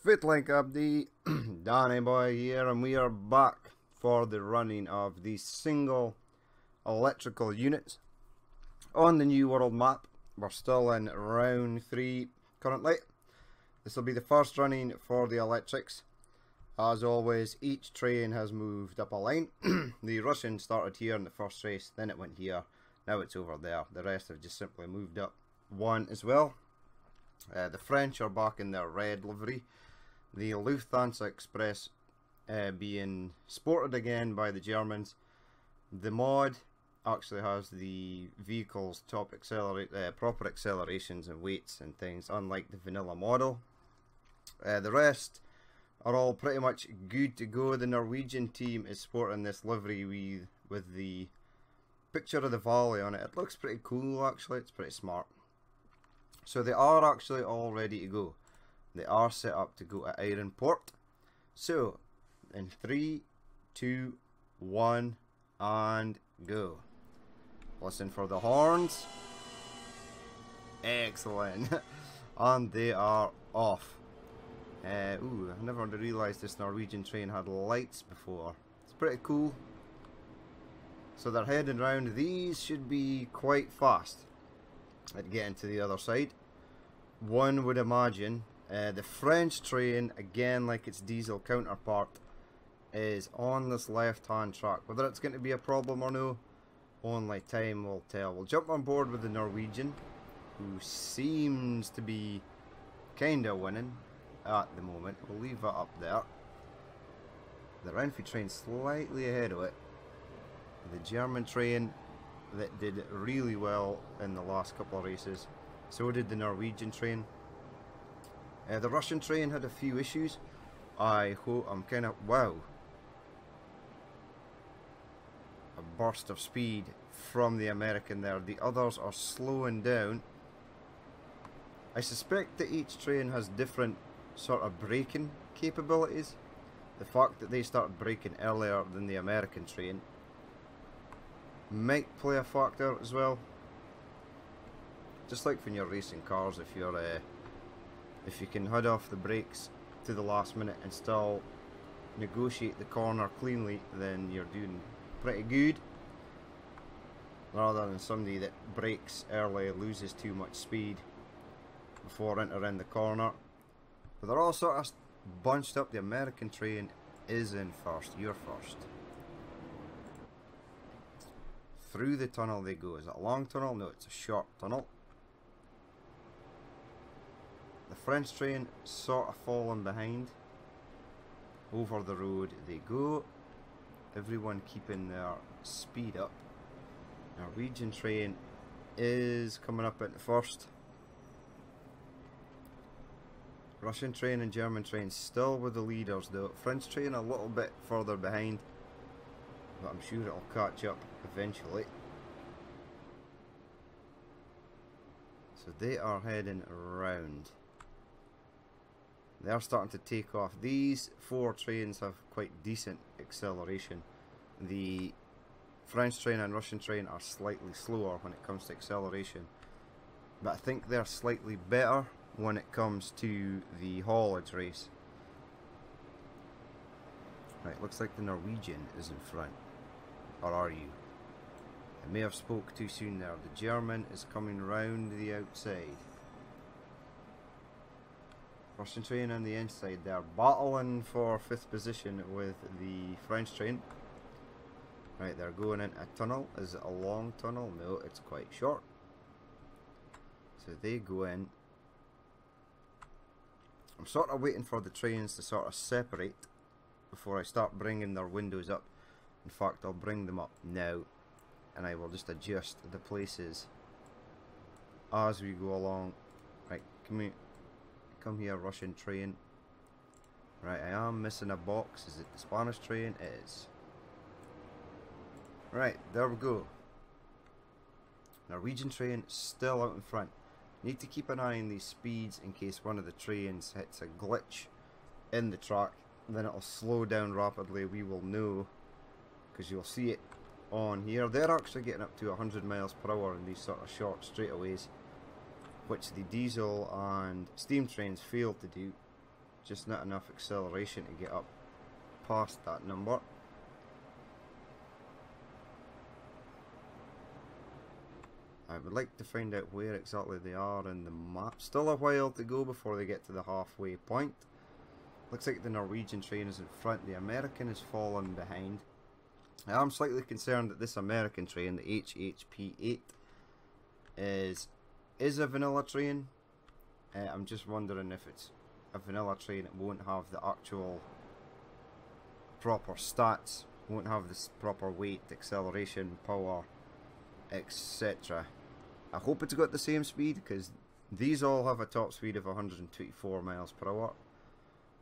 Fitlink update, Danny Boy here, and we are back for the running of these single electrical units on the New World map. We're still in round 3 currently. This will be the first running for the electrics. As always, each train has moved up a line. The Russians started here in the first race, then it went here, now it's over there. The rest have just simply moved up one as well. The French are back in their red livery. The Lufthansa Express being sported again by the Germans. The mod actually has the vehicle's proper accelerations and weights and things, unlike the vanilla model. The rest are all pretty much good to go. The Norwegian team is sporting this livery with the picture of the valley on it. It looks pretty cool actually, it's pretty smart. So they are actually all ready to go. They are set up to go at Ironport. So, in 3, 2, 1, and go. Listen for the horns. Excellent. And they are off. Ooh, I never realised this Norwegian train had lights before. It's pretty cool. So they're heading round. These should be quite fast at getting to the other side, one would imagine. The French train, again like its diesel counterpart, is on this left hand track. Whether it's going to be a problem or no, only time will tell. We'll jump on board with the Norwegian, who seems to be kinda winning at the moment. We'll leave that up there. The Renfe train slightly ahead of it. The German train that did really well in the last couple of races, so did the Norwegian train. The Russian train had a few issues. I'm kind of, wow, a burst of speed from the American there. The others are slowing down. I suspect that each train has different sort of braking capabilities. The fact that they start braking earlier than the American train might play a factor as well. Just like when you're racing cars, if you can head off the brakes to the last minute and still negotiate the corner cleanly, then you're doing pretty good, rather than somebody that brakes early, loses too much speed before entering the corner. But they're all sort of bunched up. The American train is in first. You're first. Through the tunnel they go. Is it a long tunnel? No, it's a short tunnel. The French train sort of falling behind. Over the road they go. Everyone keeping their speed up. Norwegian train is coming up at the first. Russian train and German train still with the leaders though. French train a little bit further behind, but I'm sure it'll catch up eventually. So they are heading around. They're starting to take off. These 4 trains have quite decent acceleration. The French train and Russian train are slightly slower when it comes to acceleration, but I think they're slightly better when it comes to the haulage race. Right, looks like the Norwegian is in front. Or are you? I may have spoke too soon there. The German is coming round the outside. Russian train on the inside. They're battling for 5th position with the French train. Right, they're going into a tunnel. Is it a long tunnel? No, it's quite short. So they go in. I'm sort of waiting for the trains to sort of separate before I start bringing their windows up. In fact, I'll bring them up now, and I will just adjust the places as we go along. Right, come here, Russian train. Right, I am missing a box. Is it the Spanish train? It is. Right, there we go. Norwegian train still out in front. Need to keep an eye on these speeds in case one of the trains hits a glitch in the track. Then it'll slow down rapidly. We will know, because you'll see it on here. They're actually getting up to 100 miles per hour in these sort of short straightaways, which the diesel and steam trains fail to do. just not enough acceleration to get up past that number. I would like to find out where exactly they are in the map. Still a while to go before they get to the halfway point. Looks like the Norwegian train is in front, the American is falling behind. I am slightly concerned that this American train, the HHP8, is a vanilla train. I'm just wondering if it's a vanilla train, it won't have the actual proper stats, won't have this proper weight, acceleration, power, etc. I hope it's got the same speed, because these all have a top speed of 124 miles per hour,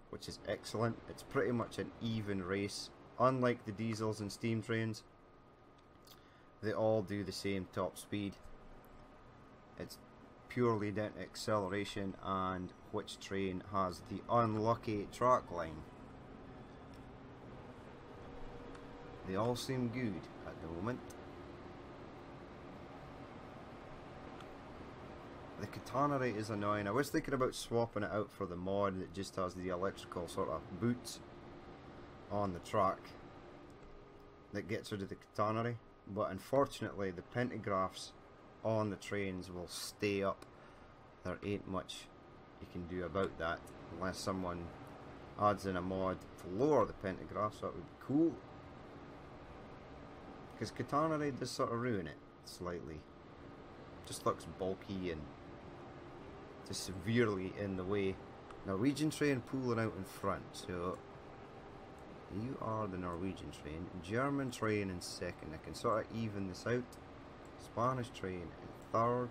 which is excellent. It's pretty much an even race. Unlike the diesels and steam trains, they all do the same top speed. It's purely down to acceleration and which train has the unlucky track line. They all seem good at the moment. The catenary is annoying. I was thinking about swapping it out for the mod that just has the electrical sort of boots on the track that gets rid of the catenary, but unfortunately the pantographs on the trains will stay up. There ain't much you can do about that unless someone adds in a mod to lower the pantographs. That would be cool, because catenary does sort of ruin it slightly. Just looks bulky and just severely in the way. Norwegian train pulling out in front, so you are the Norwegian train. German train in second. I can sort of even this out. Spanish train in third.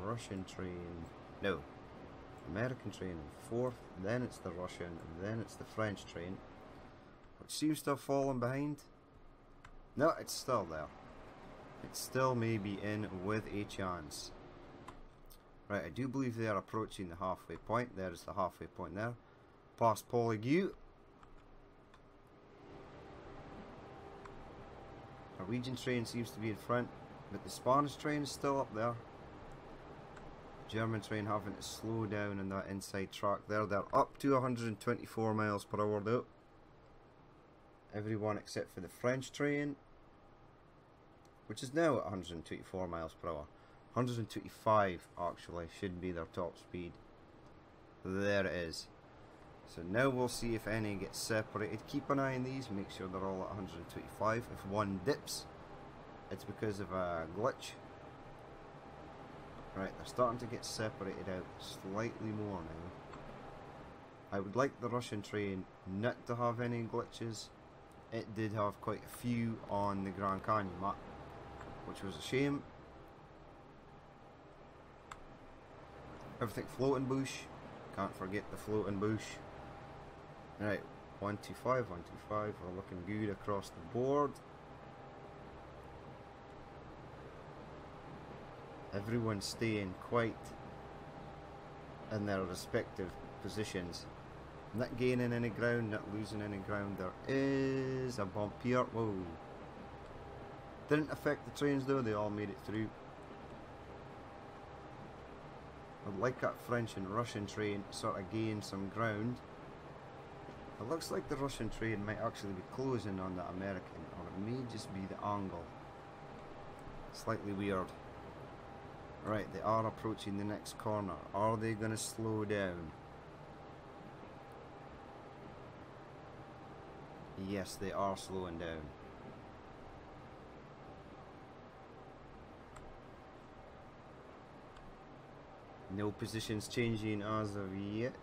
Russian train, no, American train in fourth. Then it's the Russian, and then it's the French train, which seems to have fallen behind. No, it's still there. It still may be in with a chance. Right, I do believe they are approaching the halfway point. There is the halfway point there. Past Polygue. Norwegian train seems to be in front, but the Spanish train is still up there. German train having to slow down in that inside track there. They're up to 124 miles per hour though. Everyone except for the French train, which is now at 124 miles per hour. 125 actually should be their top speed. There it is. So now we'll see if any get separated. Keep an eye on these, make sure they're all at 125. If one dips, it's because of a glitch. Right, they're starting to get separated out slightly more now. I would like the Russian train not to have any glitches. It did have quite a few on the Grand Canyon map, which was a shame. Everything floating bush. Can't forget the floating bush. Right, 125, 125. We're looking good across the board. Everyone's staying quite in their respective positions. Not gaining any ground, not losing any ground. There is a bump here. Whoa. Didn't affect the trains though, they all made it through. I'd like that French and Russian train sort of gain some ground. It looks like the Russian train might actually be closing on the American, or it may just be the angle. Slightly weird. Right, they are approaching the next corner. Are they going to slow down? Yes, they are slowing down. No positions changing as of yet.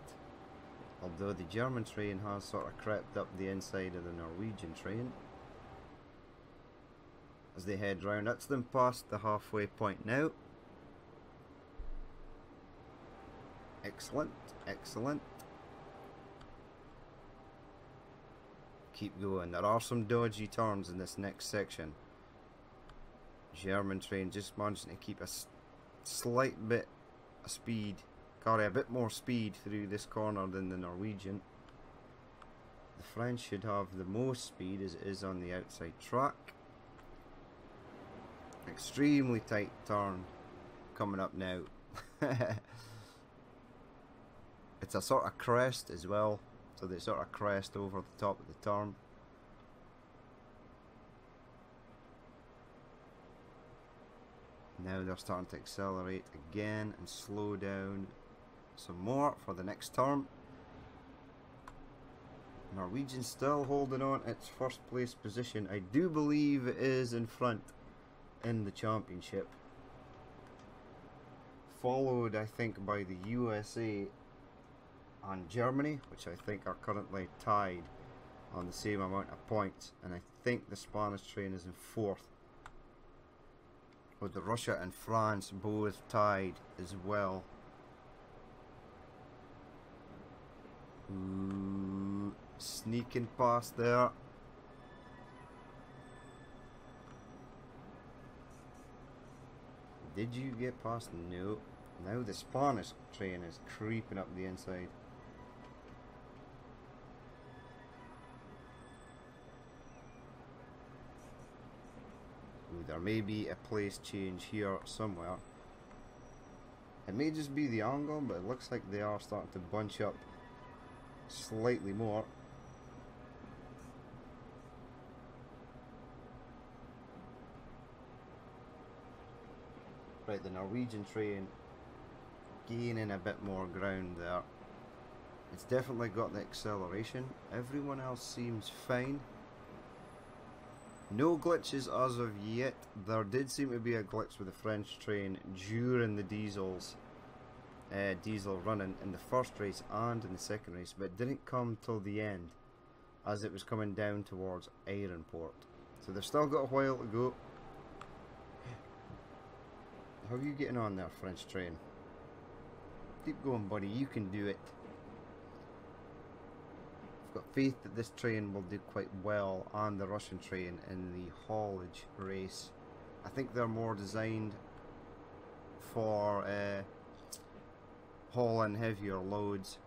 Although the German train has sort of crept up the inside of the Norwegian train. As they head round, that's them past the halfway point now. Excellent, excellent. Keep going. There are some dodgy turns in this next section. German train just managing to keep a slight bit of speed, carry a bit more speed through this corner than the Norwegian. The French should have the most speed as it is on the outside track. Extremely tight turn coming up now. It's a sort of crest as well, so they sort of crest over the top of the turn. Now they're starting to accelerate again and slow down some more for the next turn. Norwegian still holding on its first place position. I do believe it is in front in the championship. Followed, I think, by the USA and Germany, which I think are currently tied on the same amount of points. And I think the Spanish train is in fourth, with the Russia and France both tied as well. Ooh, sneaking past there. Did you get past? No. Now the Spanish train is creeping up the inside. Ooh, there may be a place change here somewhere. It may just be the angle, but it looks like they are starting to bunch up slightly more. Right, the Norwegian train gaining a bit more ground there. It's definitely got the acceleration. Everyone else seems fine. No glitches as of yet. There did seem to be a glitch with the French train during the diesel running in the first race and in the second race, but it didn't come till the end as it was coming down towards Ironport. So they've still got a while to go. How are you getting on there, French train? Keep going, buddy. You can do it. I've got faith that this train will do quite well, and the Russian train in the haulage race. I think they're more designed for hauling heavier loads.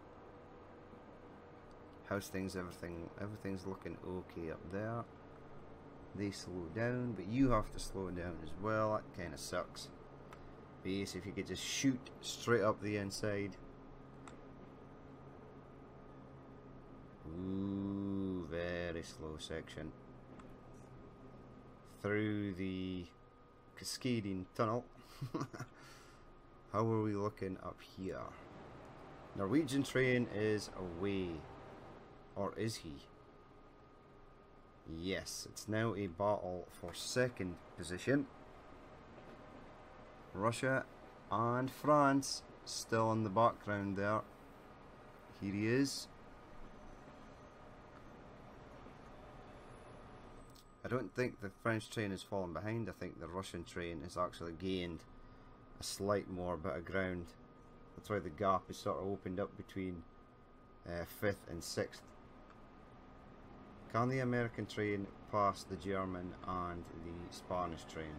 How's things? Everything's looking okay up there. They slow down, but you have to slow down as well. That kind of sucks. Base, if you could just shoot straight up the inside. Ooh, very slow section through the cascading tunnel. How are we looking up here? Norwegian train is away, or is he? Yes, it's now a battle for second position. Russia and France still in the background there. Here he is. I don't think the French train has fallen behind. I think the Russian train has actually gained a slight more bit of ground. That's why the gap is sort of opened up between 5th and 6th. Can the American train pass the German and the Spanish train?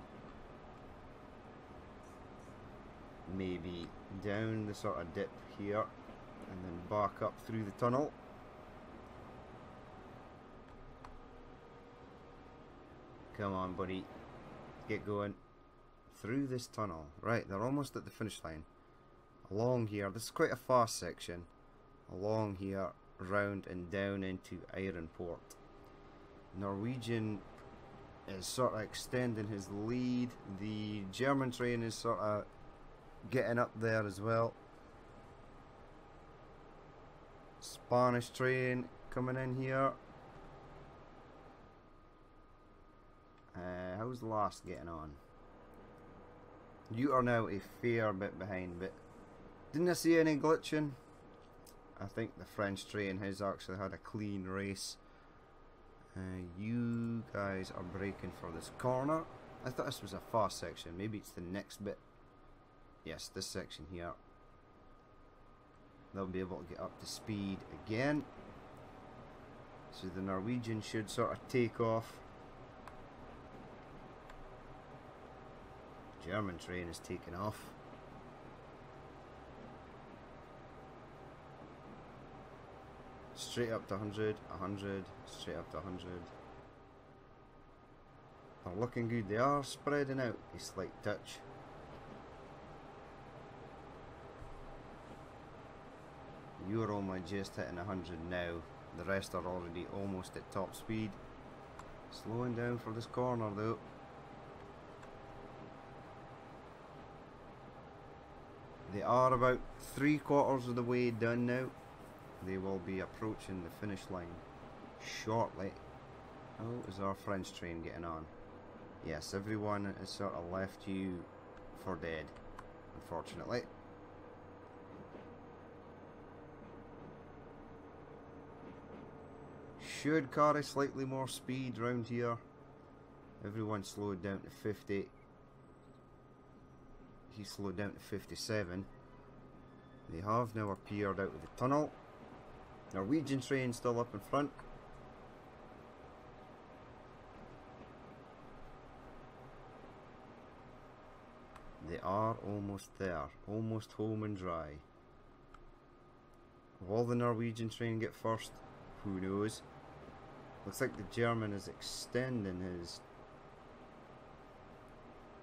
Maybe down the sort of dip here and then back up through the tunnel. Come on, buddy, get going through this tunnel. Right, they're almost at the finish line. Along here, this is quite a fast section. Along here, round and down into Ironport. Norwegian is sort of extending his lead. The German train is sort of getting up there as well. Spanish train coming in here. How's the last getting on? You are now a fair bit behind, but didn't I see any glitching? I think the French train has actually had a clean race. You guys are braking for this corner. I thought this was a fast section. Maybe it's the next bit. Yes, this section here. They'll be able to get up to speed again. So the Norwegian should sort of take off. German train is taking off. Straight up to 100, 100, straight up to 100. They're looking good. They are spreading out a slight touch. You're only just hitting 100 now. The rest are already almost at top speed. Slowing down for this corner though. They are about 3/4 of the way done now. They will be approaching the finish line shortly. How is our French train getting on? Yes, everyone has sort of left you for dead, unfortunately. Should carry slightly more speed round here. Everyone slowed down to 50. He slowed down to 57. They have now appeared out of the tunnel. Norwegian train still up in front. They are almost there, almost home and dry. Will the Norwegian train get first? Who knows? Looks like the German is extending his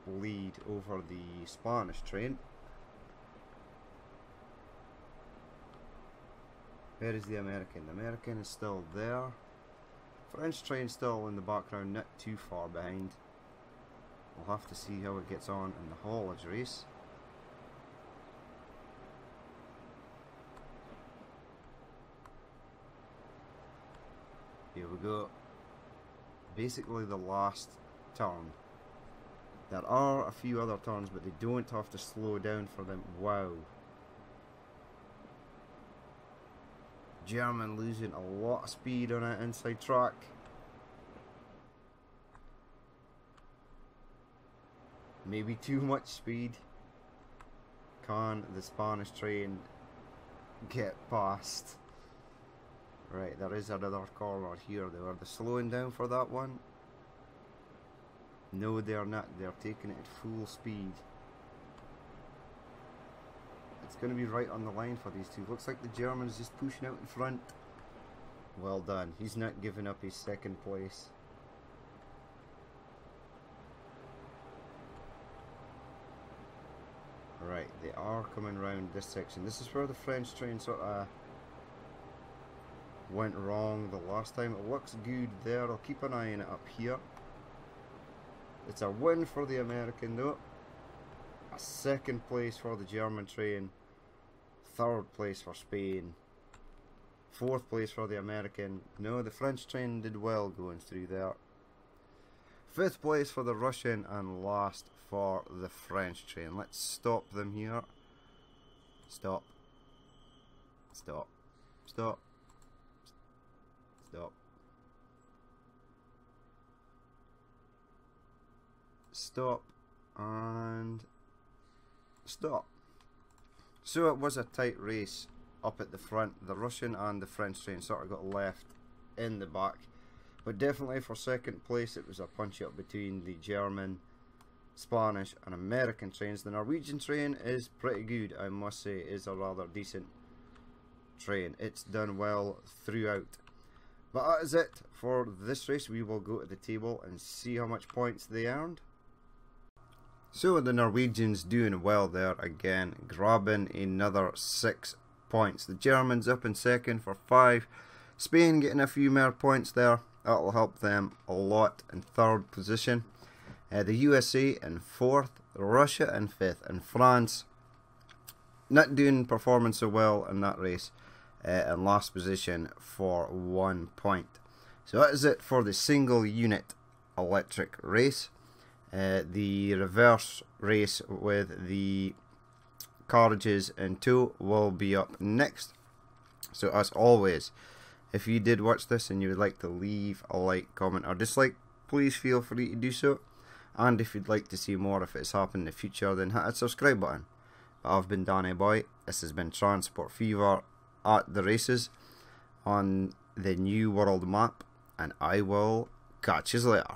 lead over the Spanish train. Where is the American? The American is still there. French train still in the background, not too far behind. We'll have to see how it gets on in the haulage race. Here we go. Basically the last turn. There are a few other turns, but they don't have to slow down for them. Wow. German losing a lot of speed on that inside track. Maybe too much speed. Can the Spanish train get past? Right, there is another corner here. They were slowing down for that one. No, they are not. They are taking it at full speed. It's going to be right on the line for these two. Looks like the German's just pushing out in front. Well done. He's not giving up his second place. Right, they are coming round this section. This is where the French train sort of went wrong the last time. It looks good there. I'll keep an eye on it up here. It's a win for the American though. A second place for the German train. Third place for Spain. Fourth place for the American. No, the French train did well going through there. Fifth place for the Russian, and last for the French train. Let's stop them here. Stop. Stop. Stop. Stop. Stop. And stop. So it was a tight race up at the front. The Russian and the French train sort of got left in the back. But definitely for second place it was a punch up between the German, Spanish and American trains. The Norwegian train is pretty good, I must say. It is a rather decent train. It's done well throughout. But that is it for this race. We will go to the table and see how much points they earned. So the Norwegians doing well there again, grabbing another 6 points. The Germans up in second for 5. Spain getting a few more points there. That'll help them a lot in third position. The USA in 4th, Russia in 5th, and France not performing so well in that race, in last position for 1 point. So that is it for the single unit electric race. The reverse race with the carriages in tow will be up next. So as always, if you did watch this and you would like to leave a like, comment or dislike, please feel free to do so. And if you'd like to see more if it's happened in the future, then hit that subscribe button. But I've been Danny Boy. This has been Transport Fever at the races on the New World map, and I will catch you later.